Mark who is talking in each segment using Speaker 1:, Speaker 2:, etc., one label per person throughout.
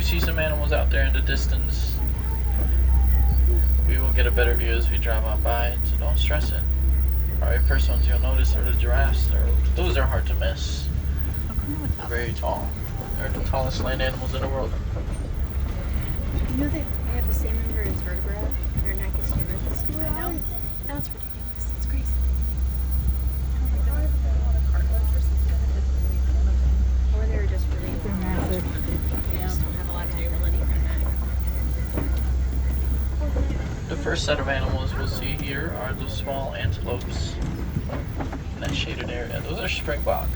Speaker 1: see some animals out there in the distance. We will get a better view as we drive on by, so don't stress it. Alright, first ones you'll notice are the giraffes. Those are hard to miss. They're very tall. They're the tallest land animals in the world.
Speaker 2: You know they have the same number as vertebrae? Their neck is human. I know. That's ridiculous. It's crazy. I don't think they have a lot of cartilage or something. Or they're just really massive. They just don't have a lot of mobility in their neck.
Speaker 1: The first set of animals we'll see here are the small antelopes in that shaded area. Those are springbok.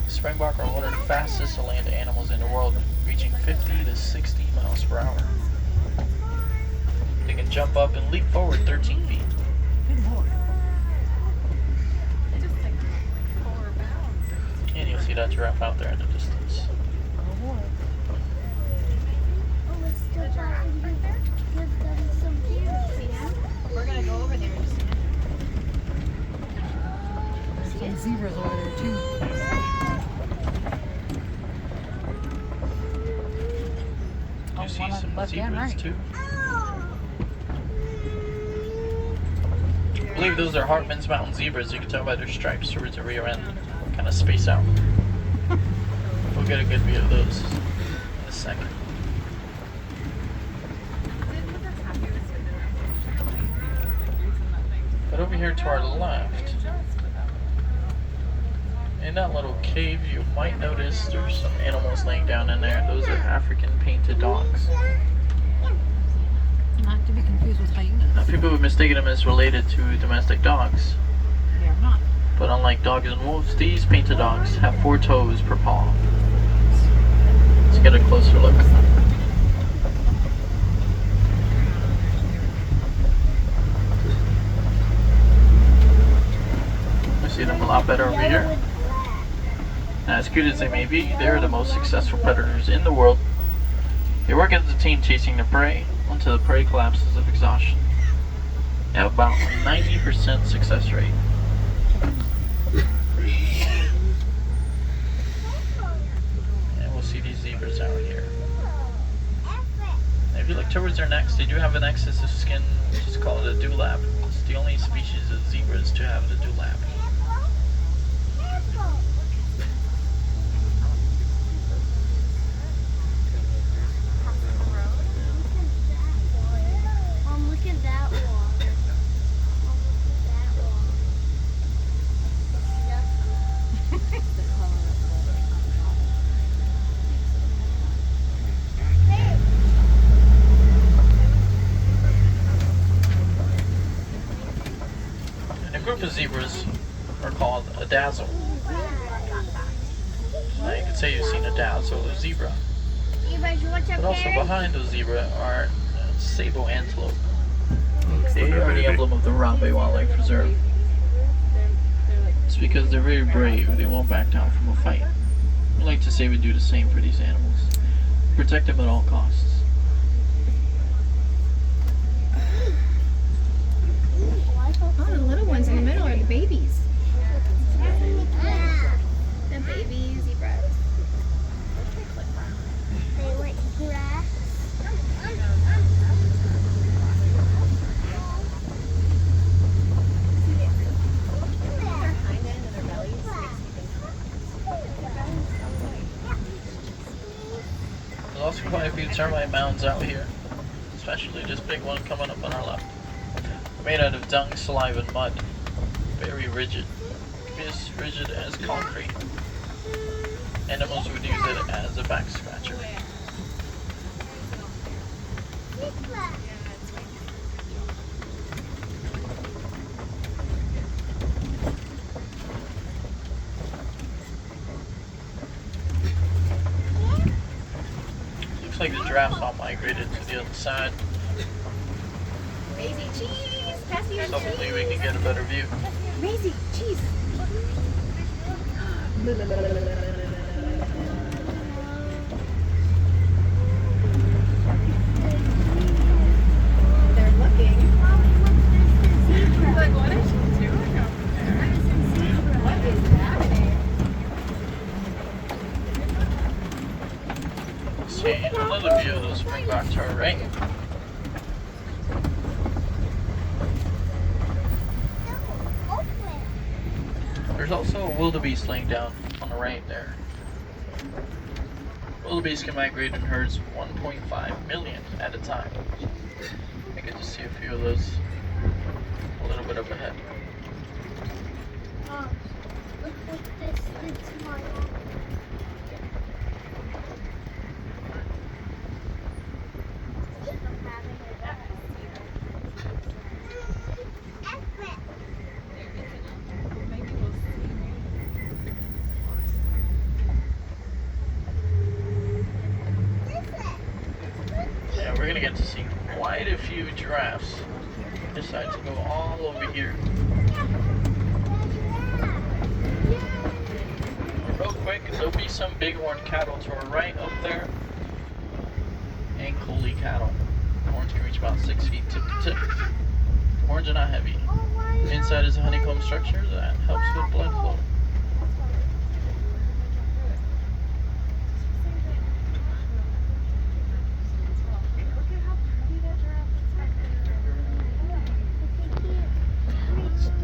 Speaker 1: Springbok are one of the fastest land animals in the world, reaching 50 to 60 miles per hour. They can jump up and leap forward 13 feet.
Speaker 2: Good lord. They just like 4 pounds.
Speaker 1: And you'll see that giraffe out there in the distance.
Speaker 2: Oh boy. Oh, let's still giraffe right there? Give them some views, yeah? We're gonna go over there and just some zebras over there too.
Speaker 1: You see some zebras too. I believe those are Hartman's Mountain zebras. You can tell by their stripes towards the rear end. Kind of space out. We'll get a good view of those in a second. But over here to our left, in that little cave, you might notice there's some animals laying down in there. Those are African painted dogs.
Speaker 2: Not to be confused with hyenas.
Speaker 1: Now, people have mistaken them as related to domestic dogs.
Speaker 2: They are not.
Speaker 1: But unlike dogs and wolves, these painted dogs have 4 toes per paw. Let's get a closer look. We see them a lot better over here. Now, as cute as they may be, they're the most successful predators in the world. They work as a team chasing their prey until the prey collapses of exhaustion. They have about a 90% success rate. And we'll see these zebras out here. And if you look towards their necks, they do have an excess of skin, which is called a dewlap. It's the only species of zebras to have the dewlap. A group of zebras are called a dazzle. Now you could say you've seen a dazzle or zebra. But also behind those zebra are sable antelope. They are the emblem of the Rambe Wildlife Reserve. It's because they're very brave. They won't back down from a fight. We like to say we do the same for these animals. Protect them at all costs.
Speaker 2: Oh, the little ones in the middle are the babies. The baby zebras.
Speaker 3: They like grass.
Speaker 2: Their hind end and their bellies.
Speaker 1: There's also quite a few termite mounds out here, especially this big one coming up on our left. Made out of dung, saliva, and mud. Very rigid. As rigid as concrete. Animals would use it as a back scratcher. Looks like the giraffes all migrated to the other side.
Speaker 2: Maisie, cheese! Pass me your
Speaker 1: So hopefully we can get a better view.
Speaker 2: Maisie, cheese! They're looking. Like, what is she doing over there? What is happening?
Speaker 1: See, few of those springboks to our right. There's also a wildebeest laying down on the right there. Wildebeest can migrate in herds of 1.5 million at a time. I get to see a few of those a little bit up ahead.
Speaker 3: Look like this is tomorrow.
Speaker 1: Yeah, we're gonna get to see quite a few giraffes. Decide to go all over here. Real quick, there'll be some bighorn cattle to our right up there. And collie cattle. Horns can reach about 6 feet tip to tip. Horns are not heavy. Inside is a honeycomb structure that helps with blood flow.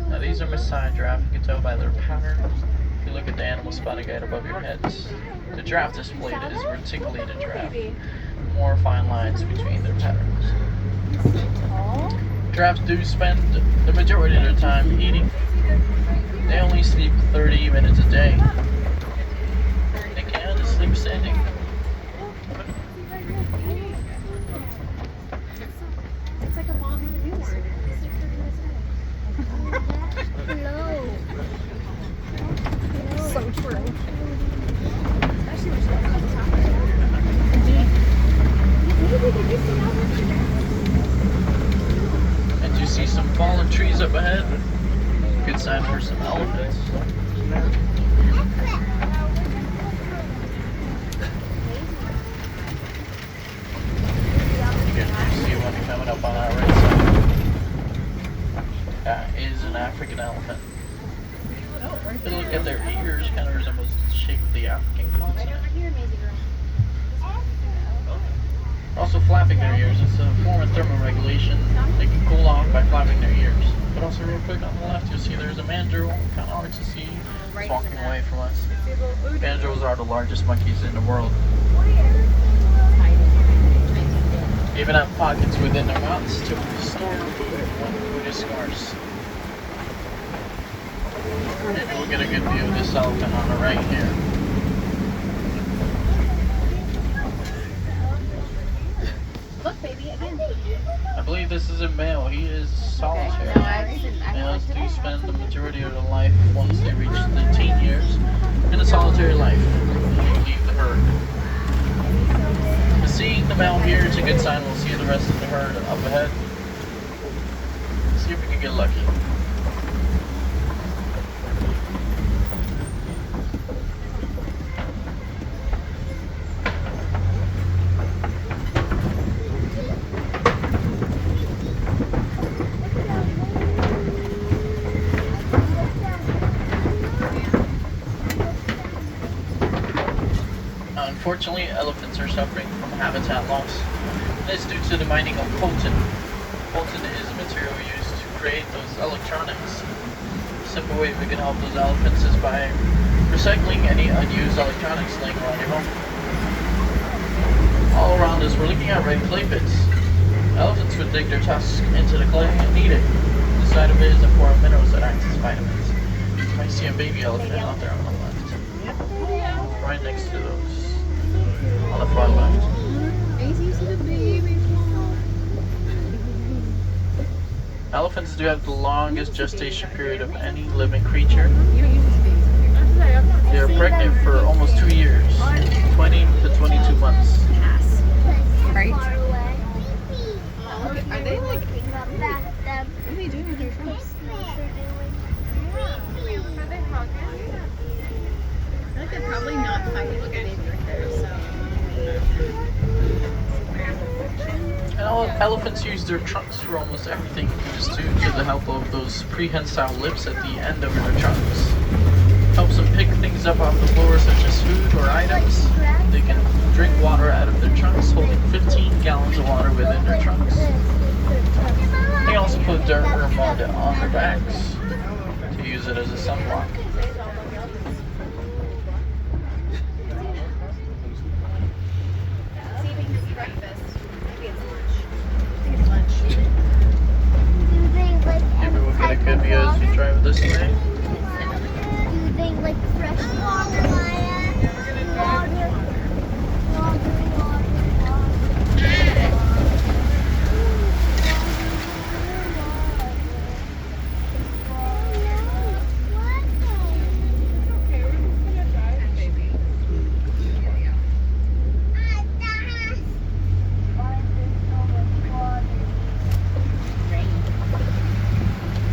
Speaker 1: Now these are Maasai giraffe. You can tell by their pattern. If you look at the animal spotting guide above your heads, the giraffe displayed is reticulated giraffe. More fine lines between their patterns. Giraffes do spend the majority of their time eating. They only sleep 30 minutes a day. They can sleep standing.
Speaker 2: It's like a mom and a newborn.
Speaker 3: Hello.
Speaker 2: So true.
Speaker 1: And you see some fallen trees up ahead. Good sign for some elephants. You can see one coming up on our right side. That is an African elephant. If you look at their ears, kind of resembles the shape of the African continent. Also flapping their ears, it's a form of thermoregulation. They can cool off by flapping their ears. But also real quick on the left, you'll see there's a mandrill, kind of hard to see. It's walking away from us. Mandrills are the largest monkeys in the world. They even have pockets within their mouths to store food when food is scarce. Maybe we'll get a good view of this elephant on the right here.
Speaker 2: Look, baby, again.
Speaker 1: I believe this is a male. He is solitary.
Speaker 2: No,
Speaker 1: Males do spend the majority of their life, once they reach the teen years, in a solitary life. They leave the herd. But seeing the male here is a good sign. We'll see the rest of the herd up ahead. See if we can get lucky. Unfortunately, elephants are suffering from habitat loss. This is due to the mining of coltan. Coltan is a material used to create those electronics. A simple way we can help those elephants is by recycling any unused electronics laying around your home. All around us, we're looking at red clay pits. Elephants would dig their tusks into the clay and eat it. Inside of it is a form of minerals that act as vitamins. You might see a baby elephant out there on the left. Right next to those. On the far left. Elephants do have the longest gestation period of any living creature. They are pregnant for almost 2 years, 20 to 22 months.
Speaker 2: Right?
Speaker 3: Are they like?
Speaker 2: What are they doing with their trunks?
Speaker 3: Are they hugging?
Speaker 2: I feel like they're probably not fighting with the baby right there, so.
Speaker 1: And all elephants use their trunks for almost everything, just due to the help of those prehensile lips at the end of their trunks. Helps them pick things up off the floor, such as food or items. They can drink water out of their trunks, holding 15 gallons of water within their trunks. They also put dirt or mud on their backs to use it as a sunblock. Maybe we'll get a good view as we drive this way.
Speaker 3: Do they like fresh water, Maya? Water.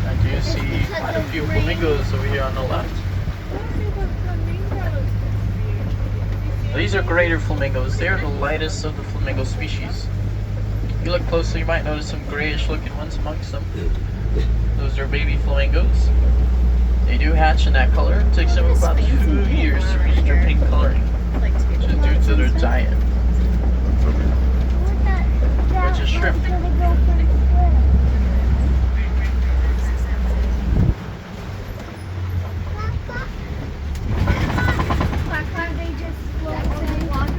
Speaker 1: I do see quite a few flamingos over here on the left. These are greater flamingos. They are the lightest of the flamingo species. If you look closely, you might notice some grayish looking ones amongst them. Those are baby flamingos. They do hatch in that color. It takes them about